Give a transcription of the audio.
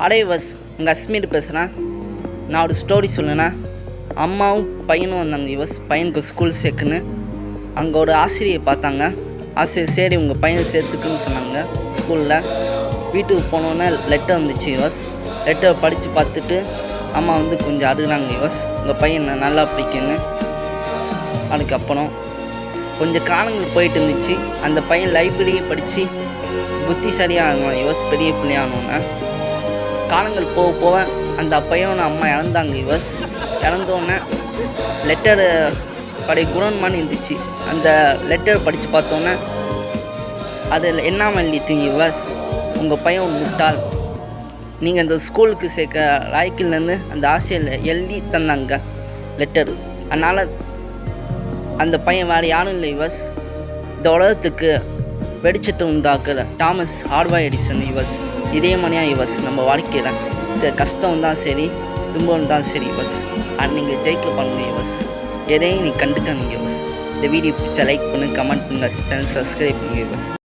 அடே பஸ் உங்கள் அஸ்மீர் பேசுகிறேன். நான் ஒரு ஸ்டோரி சொல்லுண்ணா. அம்மாவும் பையனும் வந்தாங்க யுவஸ், பையனுக்கு ஸ்கூல் சேர்க்குன்னு. அங்கே ஒரு ஆசிரியை பார்த்தாங்க. ஆசிரியர் சரி உங்கள் பையனை சேர்த்துக்குன்னு சொன்னாங்க. ஸ்கூலில் வீட்டுக்கு போனோன்னே லெட்டர் வந்துச்சு யுவஸ். லெட்டரை படித்து பார்த்துட்டு அம்மா வந்து கொஞ்சம் அழுகுறாங்க யுவஸ், உங்கள் பையனை நல்லா பிடிக்குன்னு. அதுக்கப்புறம் கொஞ்சம் காலங்கள் போயிட்டு இருந்துச்சு. அந்த பையன் லைப்ரரியை படித்து புத்திசாலியாக ஆகணும் யுவஸ், பெரிய பிள்ளையானோன்னு. காலங்கள் போக போக அந்த பையனோட அம்மா இறந்தாங்க யுவஸ். இறந்தோடனே லெட்டரு படைய குணமானு இருந்துச்சு. அந்த லெட்டர் படித்து பார்த்தோன்னே அதில் என்னாமல் எழுதிட்டீங்க யுவஸ், உங்கள் பையன் ஒரு முட்டாள், நீங்கள் அந்த ஸ்கூலுக்கு சேர்க்க லாய்க்கிலேருந்து அந்த ஆசிரியர் எழுதி தந்தாங்க லெட்டரு. அதனால் அந்த பையன் வேறு யாரும் இல்லை யுவஸ், இந்த உலகத்துக்கு வெடிச்சத்தை உண்டாக்குற தாமஸ் ஆல்வா எடிசன் யுவஸ். இதே மாதிரியாக யுவஸ் நம்ம வாழ்க்கையில் சரி கஷ்டம் தான் சரி துன்பம் தான் சரி யுவஸ், அது நீங்கள் ஜெயிக்க பண்ணுங்க யுவஸ். எதையும் நீ கண்டுக்காதீங்க யுவஸ். இந்த வீடியோ பிடிச்சா லைக் பண்ணு, கமெண்ட் பண்ணுங்கள், சேனல் சப்ஸ்கிரைப் பண்ணுங்க யுவஸ்.